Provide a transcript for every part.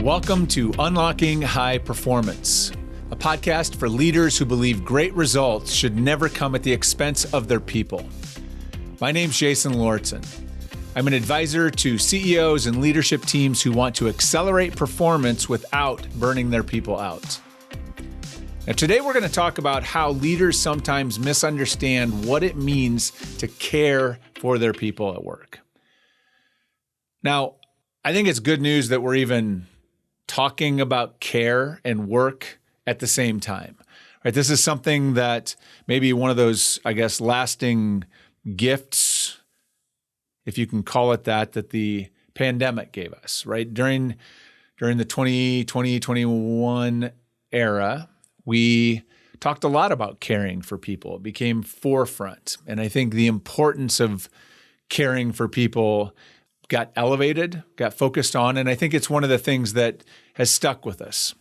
Welcome to Unlocking High Performance, a podcast for leaders who believe great results should never come at the expense of their people. My name's Jason Lauritsen. I'm an advisor to CEOs and leadership teams who want to accelerate performance without burning their people out. Now, today we're going to talk about how leaders sometimes misunderstand what it means to care for their people at work. Now, I think it's good news that we're even talking about care and work at the same time, right? This is something that maybe one of those, lasting gifts, if you can call it that the pandemic gave us, right? During the 2020-21 era, we talked a lot about caring for people. It became forefront. And I think the importance of caring for people got elevated, got focused on, and I think it's one of the things that has stuck with us.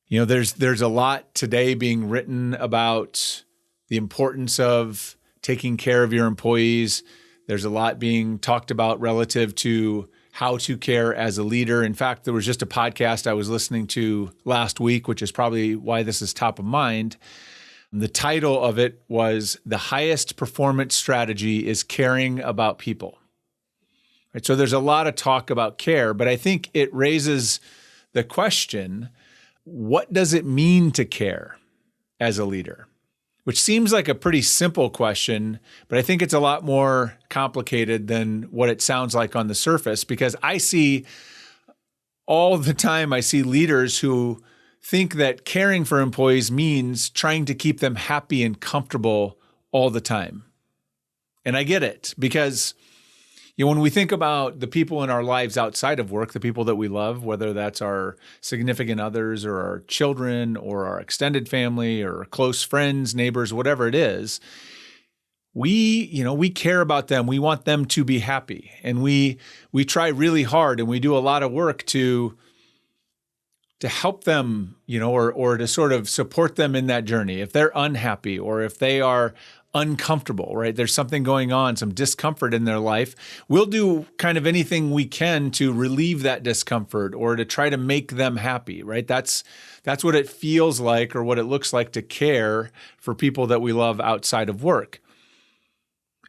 You know, there's a lot today being written about the importance of taking care of your employees. There's a lot being talked about relative to how to care as a leader. In fact, there was just a podcast I was listening to last week, which is probably why this is top of mind. The title of it was "The Highest Performance Strategy is Caring About People." Right, so there's a lot of talk about care, but I think it raises the question, what does it mean to care as a leader? Which seems like a pretty simple question, but I think it's a lot more complicated than what it sounds like on the surface, because I see all the time, I see leaders who think that caring for employees means trying to keep them happy and comfortable all the time. And I get it, because when we think about the people in our lives outside of work, the people that we love, whether that's our significant others or our children or our extended family or close friends, neighbors, whatever it is, we care about them. We want them to be happy. And we try really hard and we do a lot of work to help them, or to sort of support them in that journey. If they're unhappy or if they are uncomfortable, right? There's something going on, some discomfort in their life. We'll do kind of anything we can to relieve that discomfort or to try to make them happy, right? That's what it feels like or what it looks like to care for people that we love outside of work.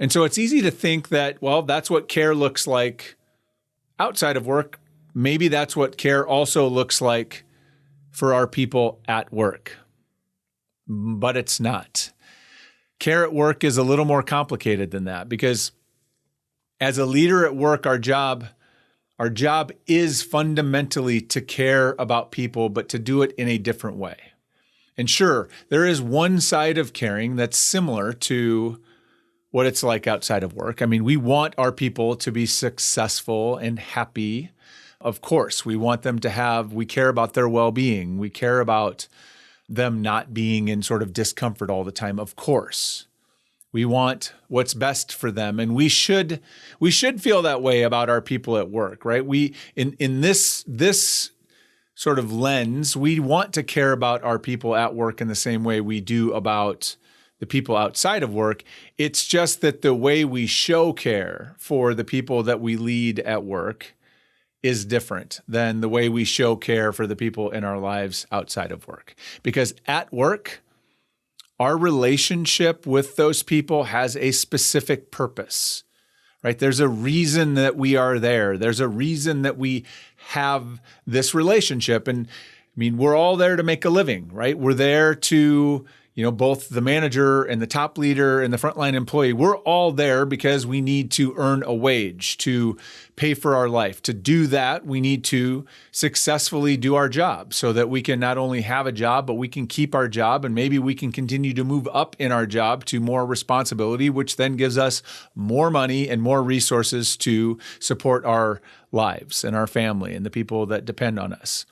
And so it's easy to think that, well, that's what care looks like outside of work. Maybe that's what care also looks like for our people at work. But it's not. Care at work is a little more complicated than that, because as a leader at work, our job is fundamentally to care about people, but to do it in a different way. And sure, there is one side of caring that's similar to what it's like outside of work. I mean, we want our people to be successful and happy. Of course, we want them to we care about their well-being. We care about them not being in sort of discomfort all the time. Of course, we want what's best for them. And we should feel that way about our people at work, right? In this sort of lens, we want to care about our people at work in the same way we do about the people outside of work. It's just that the way we show care for the people that we lead at work is different than the way we show care for the people in our lives outside of work. Because at work, our relationship with those people has a specific purpose, right? There's a reason that we are there. There's a reason that we have this relationship. And I mean, we're all there to make a living, right? We're there to, both the manager and the top leader and the frontline employee, we're all there because we need to earn a wage to pay for our life. To do that, we need to successfully do our job so that we can not only have a job, but we can keep our job, and maybe we can continue to move up in our job to more responsibility, which then gives us more money and more resources to support our lives and our family and the people that depend on us.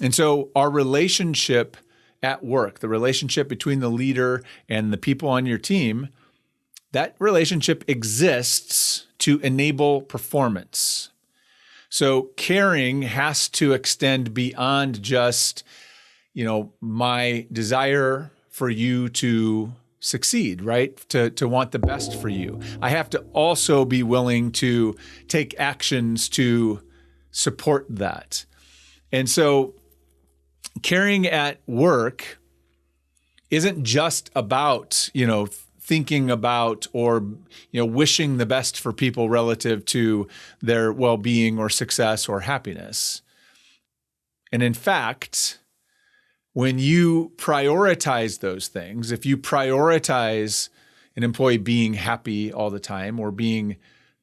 And so our relationship at work, the relationship between the leader and the people on your team, that relationship exists to enable performance. So caring has to extend beyond just, my desire for you to succeed, right? To want the best for you. I have to also be willing to take actions to support that. And so caring at work isn't just about, thinking about or, wishing the best for people relative to their well-being or success or happiness. And in fact, when you prioritize those things, if you prioritize an employee being happy all the time or being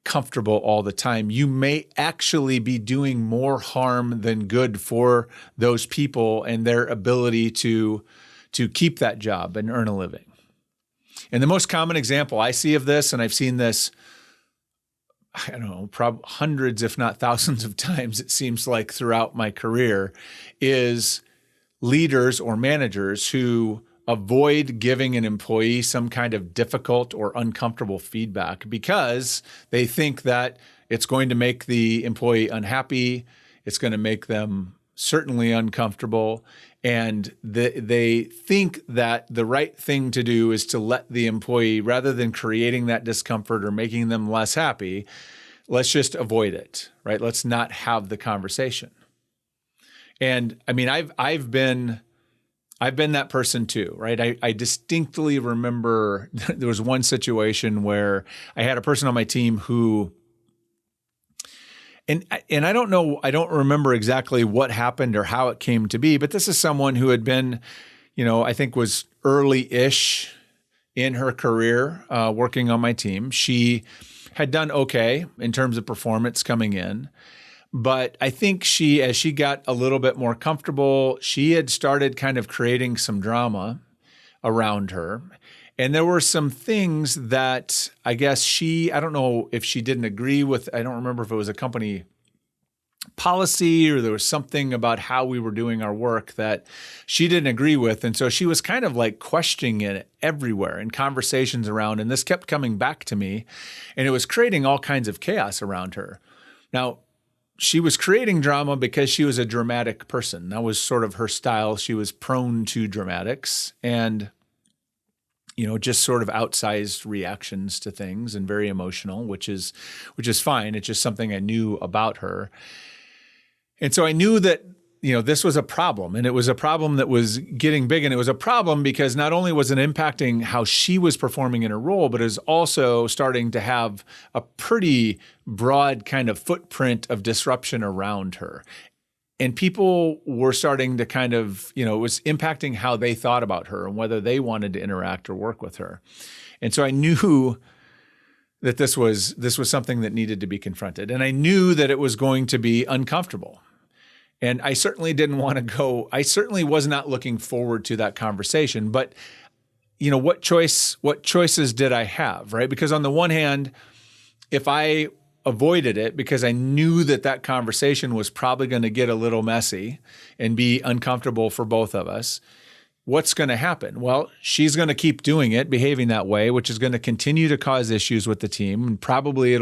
comfortable all the time, you may actually be doing more harm than good for those people and their ability to keep that job and earn a living. And the most common example I see of this, and I've seen this, I don't know, probably hundreds, if not thousands of times, it seems like throughout my career, is leaders or managers who avoid giving an employee some kind of difficult or uncomfortable feedback because they think that it's going to make the employee unhappy. It's going to make them certainly uncomfortable. And they think that the right thing to do is to let the employee, rather than creating that discomfort or making them less happy, let's just avoid it, right? Let's not have the conversation. And I mean, I've been that person too, right? I distinctly remember there was one situation where I had a person on my team who, and I don't know, I don't remember exactly what happened or how it came to be, but this is someone who had been, I think was early-ish in her career working on my team. She had done okay in terms of performance coming in. But I think as she got a little bit more comfortable, she had started kind of creating some drama around her. And there were some things that I guess I don't know if she didn't agree with, I don't remember if it was a company policy or there was something about how we were doing our work that she didn't agree with. And so she was kind of like questioning it everywhere in conversations around, and this kept coming back to me, and it was creating all kinds of chaos around her. Now, she was creating drama because she was a dramatic person. That was sort of her style. She was prone to dramatics and, just sort of outsized reactions to things and very emotional, which is fine. It's just something I knew about her. And so I knew that, this was a problem, and it was a problem that was getting big, and it was a problem because not only was it impacting how she was performing in her role, but it was also starting to have a pretty broad kind of footprint of disruption around her. And people were starting to kind of, it was impacting how they thought about her and whether they wanted to interact or work with her. And so I knew that this was something that needed to be confronted. And I knew that it was going to be uncomfortable. And I certainly didn't want to go, I certainly was not looking forward to that conversation. But, what choices did I have, right? Because on the one hand, if I avoided it because I knew that conversation was probably going to get a little messy and be uncomfortable for both of us, what's going to happen? Well, she's going to keep doing it, behaving that way, which is going to continue to cause issues with the team. And probably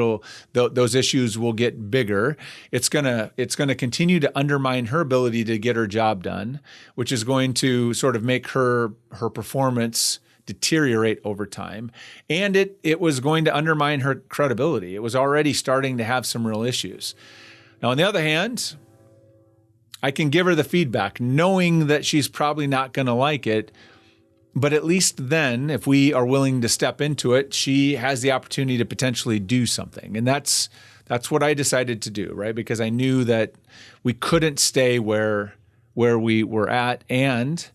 those issues will get bigger. It's going to continue to undermine her ability to get her job done, which is going to sort of make her performance deteriorate over time. And it was going to undermine her credibility. It was already starting to have some real issues. Now, on the other hand, I can give her the feedback knowing that she's probably not going to like it. But at least then, if we are willing to step into it, she has the opportunity to potentially do something. And that's what I decided to do, right? Because I knew that we couldn't stay where we were at. And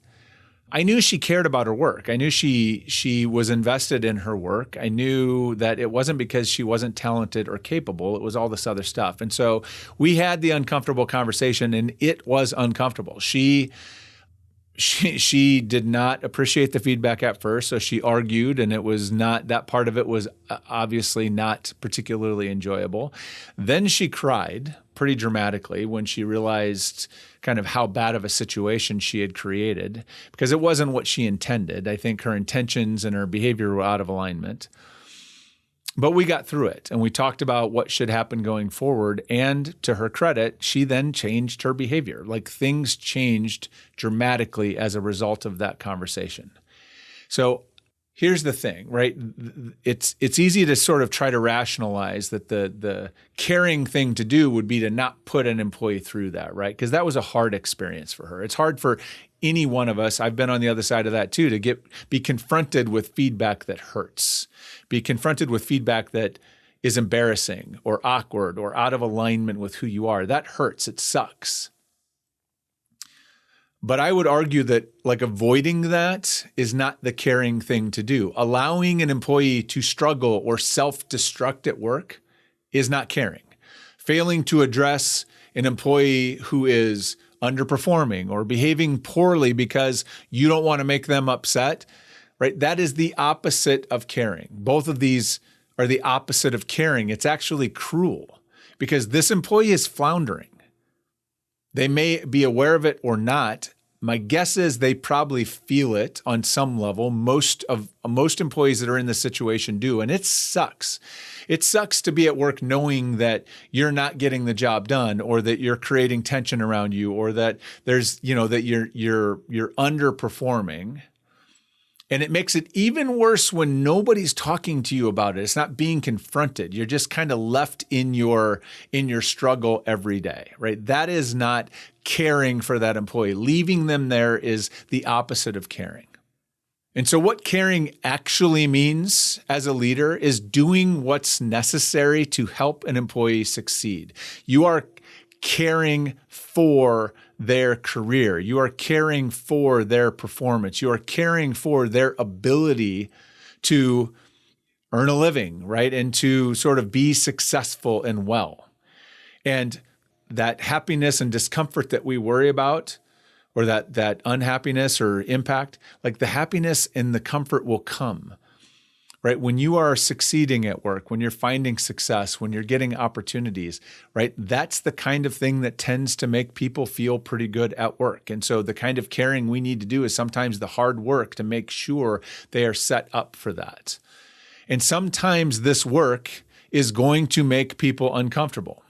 I knew she cared about her work. I knew she was invested in her work. I knew that it wasn't because she wasn't talented or capable. It was all this other stuff. And so we had the uncomfortable conversation, and it was uncomfortable. She did not appreciate the feedback at first, so she argued, and it was not, that part of it was obviously not particularly enjoyable. Then she cried pretty dramatically when she realized kind of how bad of a situation she had created, because it wasn't what she intended. I think her intentions and her behavior were out of alignment. But we got through it, and we talked about what should happen going forward. And to her credit, she then changed her behavior. Like, things changed dramatically as a result of that conversation. So here's the thing, right? It's easy to sort of try to rationalize that the caring thing to do would be to not put an employee through that, right? Because that was a hard experience for her. It's hard for any one of us. I've been on the other side of that too, to be confronted with feedback that hurts, be confronted with feedback that is embarrassing or awkward or out of alignment with who you are. That hurts. It sucks. But I would argue that like avoiding that is not the caring thing to do. Allowing an employee to struggle or self-destruct at work is not caring. Failing to address an employee who is underperforming or behaving poorly because you don't want to make them upset, right? That is the opposite of caring. Both of these are the opposite of caring. It's actually cruel because this employee is floundering. They may be aware of it or not. My guess is they probably feel it on some level. Most employees that are in this situation do, and it sucks. It sucks to be at work knowing that you're not getting the job done, or that you're creating tension around you, or that there's, that you're underperforming. And it makes it even worse when nobody's talking to you about it. It's not being confronted. You're just kind of left in your struggle every day, right? That is not caring for that employee. Leaving them there is the opposite of caring. And so what caring actually means as a leader is doing what's necessary to help an employee succeed. You are caring for their career. You are caring for their performance. You are caring for their ability to earn a living, right? And to sort of be successful and well. And that happiness and discomfort that we worry about, or that unhappiness or impact, like the happiness and the comfort will come, right? When you are succeeding at work, when you're finding success, when you're getting opportunities, right? That's the kind of thing that tends to make people feel pretty good at work. And so the kind of caring we need to do is sometimes the hard work to make sure they are set up for that. And sometimes this work is going to make people uncomfortable.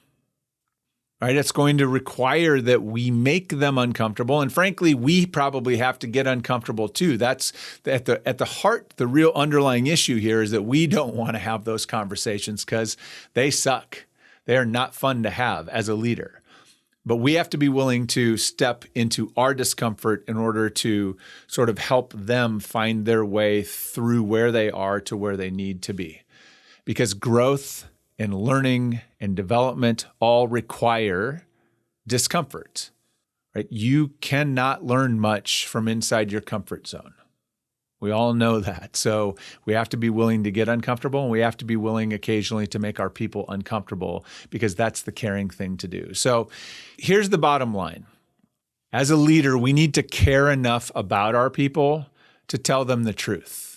Right? It's going to require that we make them uncomfortable. And frankly, we probably have to get uncomfortable too. That's at the heart, the real underlying issue here is that we don't want to have those conversations because they suck. They are not fun to have as a leader. But we have to be willing to step into our discomfort in order to sort of help them find their way through where they are to where they need to be. Because growth and learning and development all require discomfort, right? You cannot learn much from inside your comfort zone. We all know that. So we have to be willing to get uncomfortable, and we have to be willing occasionally to make our people uncomfortable because that's the caring thing to do. So here's the bottom line. As a leader, we need to care enough about our people to tell them the truth.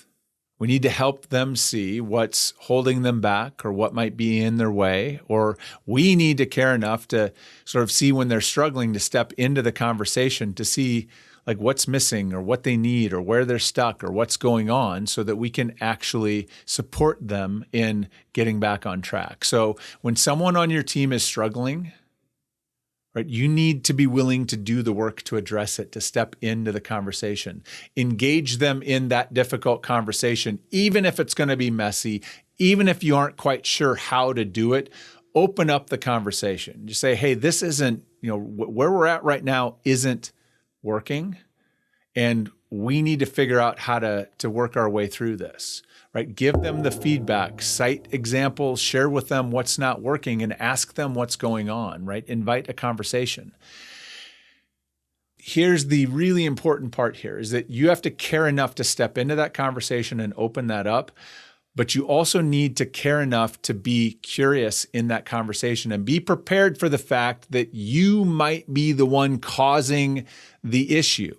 We need to help them see what's holding them back or what might be in their way, or we need to care enough to sort of see when they're struggling to step into the conversation to see like what's missing or what they need or where they're stuck or what's going on so that we can actually support them in getting back on track. So when someone on your team is struggling, right, you need to be willing to do the work to address it, to step into the conversation. Engage them in that difficult conversation, even if it's going to be messy, even if you aren't quite sure how to do it. Open up the conversation. Just say, hey, this isn't, where we're at right now isn't working, and we need to figure out how to work our way through this. Right? Give them the feedback, cite examples, share with them what's not working, and ask them what's going on, right? Invite a conversation. Here's the really important part here is that you have to care enough to step into that conversation and open that up, but you also need to care enough to be curious in that conversation and be prepared for the fact that you might be the one causing the issue.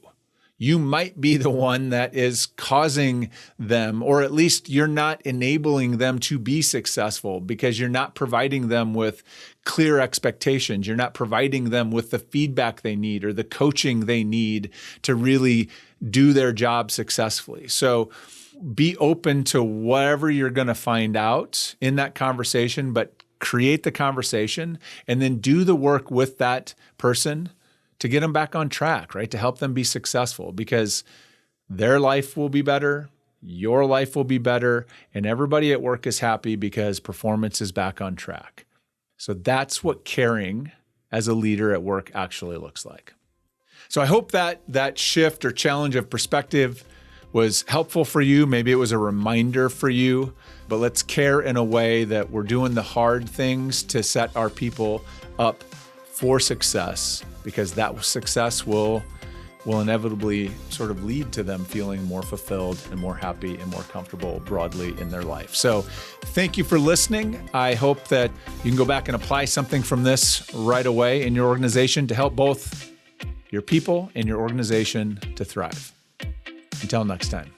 You might be the one that is causing them, or at least you're not enabling them to be successful because you're not providing them with clear expectations. You're not providing them with the feedback they need or the coaching they need to really do their job successfully. So be open to whatever you're going to find out in that conversation, but create the conversation and then do the work with that person to get them back on track, right? To help them be successful because their life will be better, your life will be better, and everybody at work is happy because performance is back on track. So that's what caring as a leader at work actually looks like. So I hope that shift or challenge of perspective was helpful for you. Maybe it was a reminder for you, but let's care in a way that we're doing the hard things to set our people up for success, because that success will inevitably sort of lead to them feeling more fulfilled and more happy and more comfortable broadly in their life. So thank you for listening. I hope that you can go back and apply something from this right away in your organization to help both your people and your organization to thrive. Until next time.